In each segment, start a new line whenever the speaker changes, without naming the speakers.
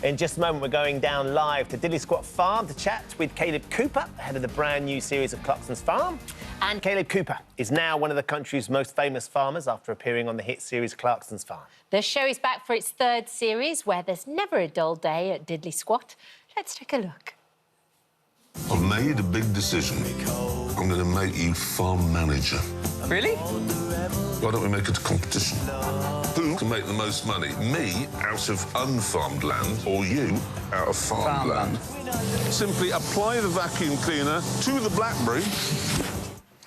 In just a moment, we're going down live to Diddley Squat Farm to chat with Kaleb Cooper, head of the brand new series of Clarkson's Farm. And Kaleb Cooper is now one of the country's most famous farmers after appearing on the hit series Clarkson's Farm.
The show is back for its third series, where there's never a dull day at Diddley Squat. Let's take a look.
I've made a big decision. I'm going to make you farm manager.
Really?
Why don't we make it a competition? Who can make the most money? Me out of unfarmed land or you out of farmed land? Simply apply the vacuum cleaner to the blackberry.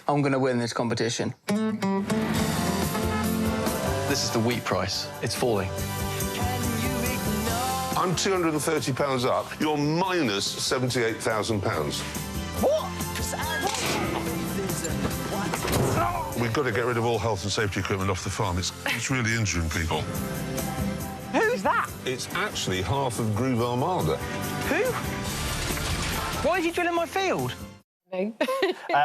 I'm going to win this competition. This is the wheat price. It's falling.
I'm £230 up. You're minus £78,000.
What?
We've got to get rid of all health and safety equipment off the farm. It's really injuring people.
Who's that?
It's actually half of Groove Armada.
Who? Why did you drill in my field?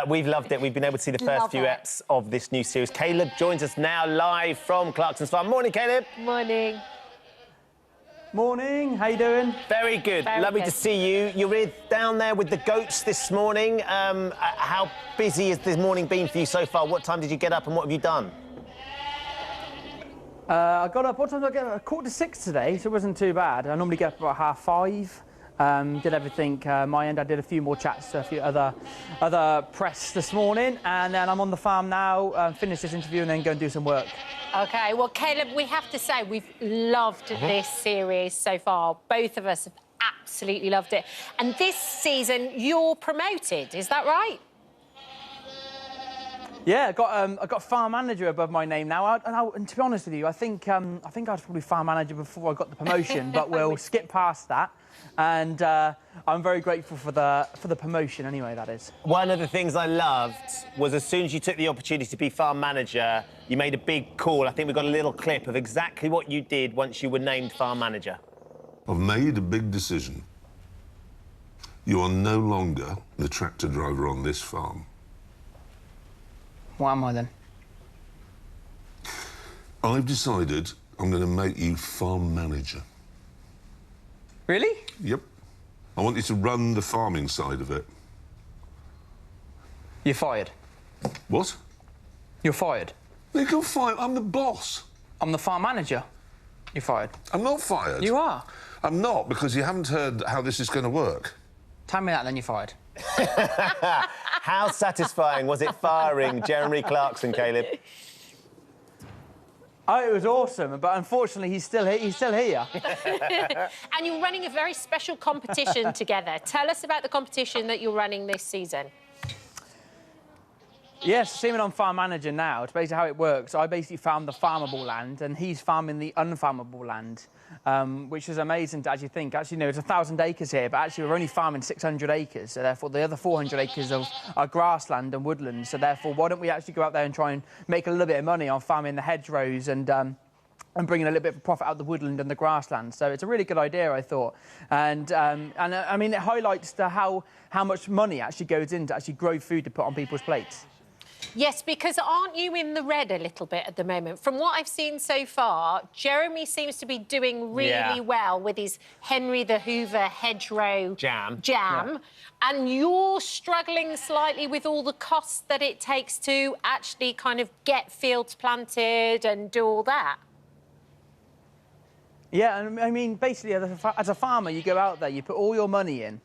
We've loved it. We've been able to see the first few eps of this new series. Kaleb joins us now live from Clarkson's Farm. Morning, Kaleb.
Morning.
Morning, how you doing?
Very good.
Very
Lovely
good.
to see you. You're down there with the goats this morning. How busy has this morning been for you so far? What time did you get up and what have you done?
I got up, what time did I get up? 5:45 today, so it wasn't too bad. I normally get up about 5:30. Did everything my end. I did a few more chats to a few other press this morning, and then I'm on the farm now, finish this interview and then go and do some work.
OK, well, Kaleb, we have to say we've loved this series so far. Both of us have absolutely loved it. And this season, you're promoted, is that right?
Yeah, I got farm manager above my name now. And to be honest with you, I think I was probably farm manager before I got the promotion, but we'll skip past that. And I'm very grateful for the promotion anyway, that is.
One of the things I loved was as soon as you took the opportunity to be farm manager, you made a big call. I think we've got a little clip of exactly what you did once you were named farm manager.
I've made a big decision. You are no longer the tractor driver on this farm.
What am I then?
I've decided I'm going to make you farm manager.
Really?
Yep. I want you to run the farming side of it.
You're fired.
What?
You're fired.
You can fire. I'm the boss.
I'm the farm manager. You're fired.
I'm not fired.
You are.
I'm not, because you haven't heard how this is going to work.
Tell me that, then you're fired.
How satisfying was it firing Jeremy Clarkson, Kaleb?
Oh, it was awesome, but unfortunately he's still here.
And you're running a very special competition together. Tell us about the competition that you're running this season.
Yes, seeing on farm manager now, it's basically how it works. I basically farm the farmable land, and he's farming the unfarmable land, which is amazing to actually think. Actually, no, it's 1,000 acres here, but actually we're only farming 600 acres, so therefore the other 400 acres are grassland and woodland. So therefore, why don't we actually go out there and try and make a little bit of money on farming the hedgerows and bringing a little bit of profit out of the woodland and the grassland. So it's a really good idea, I thought. And I mean, it highlights how much money actually goes into actually grow food to put on people's plates.
Yes, because aren't you in the red a little bit at the moment? From what I've seen so far, Jeremy seems to be doing really well with his Henry the Hoover hedgerow jam. Yeah. And you're struggling slightly with all the costs that it takes to actually kind of get fields planted and do all that.
Yeah, and I mean, basically, as a farmer, you go out there, you put all your money in,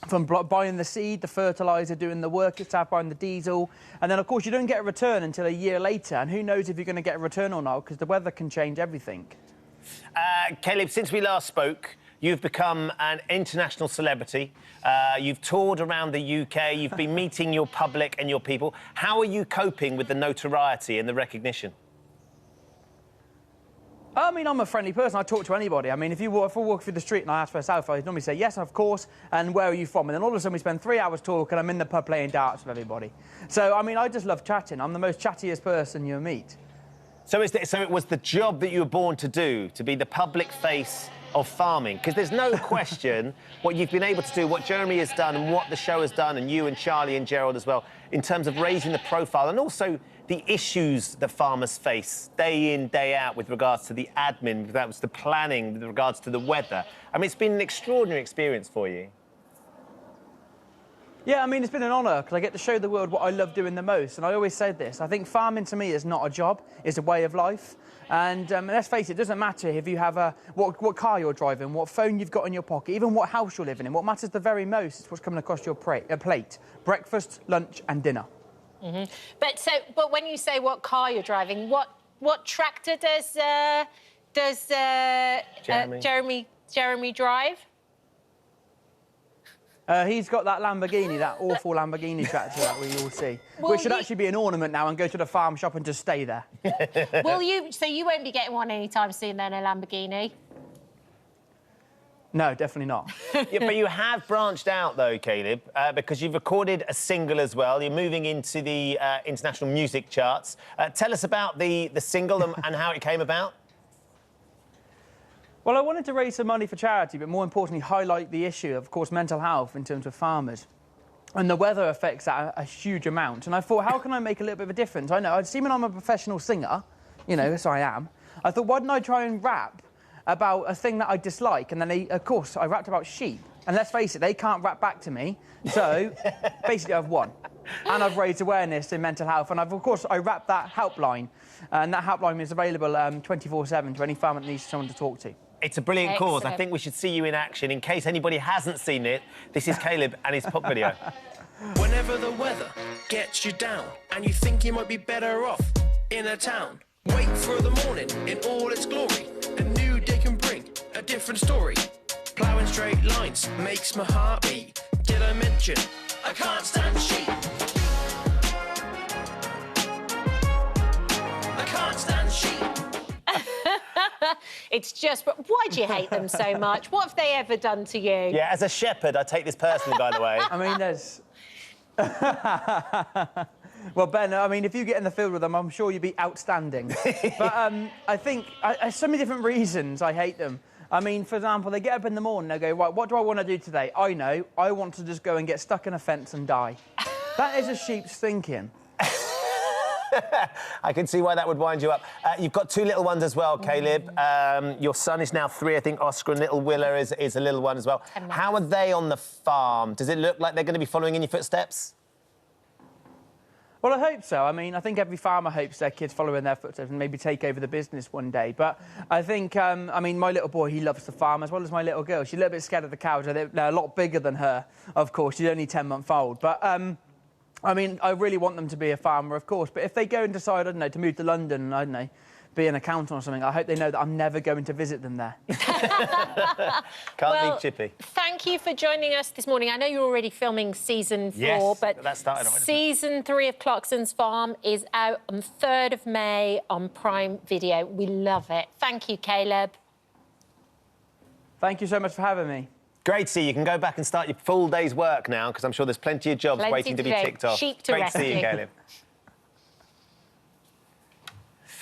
from buying the seed, the fertiliser, doing the work itself, buying the diesel, and then, of course, you don't get a return until a year later, and who knows if you're going to get a return or not, because the weather can change everything.
Kaleb, since we last spoke, you've become an international celebrity. You've toured around the UK, you've been meeting your public and your people. How are you coping with the notoriety and the recognition?
I mean, I'm a friendly person. I talk to anybody. I mean, if I walk through the street and I ask for myself, I normally say, yes, of course, and where are you from? And then all of a sudden we spend 3 hours talking, I'm in the pub playing darts with everybody. So, I mean, I just love chatting. I'm the most chattiest person you'll meet.
So it was the job that you were born to do, to be the public face of farming? Because there's no question what you've been able to do, what Jeremy has done and what the show has done, and you and Charlie and Gerald as well, in terms of raising the profile and also the issues that farmers face day in, day out with regards to the admin, with regards to planning, with regards to the weather. I mean, it's been an extraordinary experience for you.
Yeah, I mean, it's been an honour because I get to show the world what I love doing the most. And I always said this, I think farming to me is not a job, it's a way of life. And let's face it, it doesn't matter if you have what car you're driving, what phone you've got in your pocket, even what house you're living in. What matters the very most is what's coming across your plate. Breakfast, lunch and dinner.
Mm-hmm. But when you say what car you're driving, what tractor does Jeremy drive?
He's got that Lamborghini, that awful Lamborghini tractor that we all see, which should actually be an ornament now and go to the farm shop and just stay there.
So you won't be getting one anytime soon then, a Lamborghini?
No, definitely not.
Yeah, but you have branched out, though, Kaleb, because you've recorded a single as well. You're moving into the international music charts. Tell us about the single and how it came about.
Well, I wanted to raise some money for charity, but more importantly, highlight the issue of course, mental health in terms of farmers. And the weather affects that a huge amount. And I thought, how can I make a little bit of a difference? I know, assuming I'm a professional singer, you know, yes, I am, I thought, why don't I try and rap about a thing that I dislike? And then, of course, I rapped about sheep. And let's face it, they can't rap back to me. So, basically, I've won. And I've raised awareness in mental health. And, of course, I rapped that helpline. And that helpline is available 24/7 to any farmer that needs someone to talk to.
It's a brilliant cause. I
Excellent.
think we should see you in action. In case anybody hasn't seen it, this is Kaleb and his pop video.
Whenever the weather gets you down and you think you might be better off in a town, wait for the morning in all its glory. A new day can bring a different story. Ploughing straight lines makes my heart beat. Did I mention I can't stand sheep? I can't stand sheep.
It's just, but why do you hate them so much? What have they ever done to you?
Yeah, as a shepherd, I take this personally, by the way.
I mean, there's... Well, Ben, I mean, if you get in the field with them, I'm sure you'd be outstanding. But I think so many different reasons I hate them. I mean, for example, they get up in the morning, they go, right, what do I want to do today? I know, I want to just go and get stuck in a fence and die. That is a sheep's thinking.
I can see why that would wind you up. You've got two little ones as well, Kaleb. Your son is now 3, I think Oscar, and little Willa is a little one as well. How are they on the farm? Does it look like they're going to be following in your footsteps?
Well, I hope so. I mean, I think every farmer hopes their kids follow in their footsteps and maybe take over the business one day. But I think, I mean, my little boy, he loves the farm, as well as my little girl. She's a little bit scared of the cows. They're a lot bigger than her, of course. She's only 10-month-old. But, I mean, I really want them to be a farmer, of course. But if they go and decide, I don't know, to move to London, I don't know, be an accountant or something, I hope they know that I'm never going to visit them there.
Can't be chippy.
Thank you for joining us this morning. I know you're already filming season 4,
Yes,
but
that started already.
season 3 of Clarkson's Farm is out on 3rd of May on Prime Video. We love it. Thank you, Kaleb.
Thank you so much for having me.
Great to see you. You can go back and start your full day's work now, because I'm sure there's plenty of jobs waiting to be
do.
ticked off.
Sheep to
Great to see you,
rescue.
Kaleb.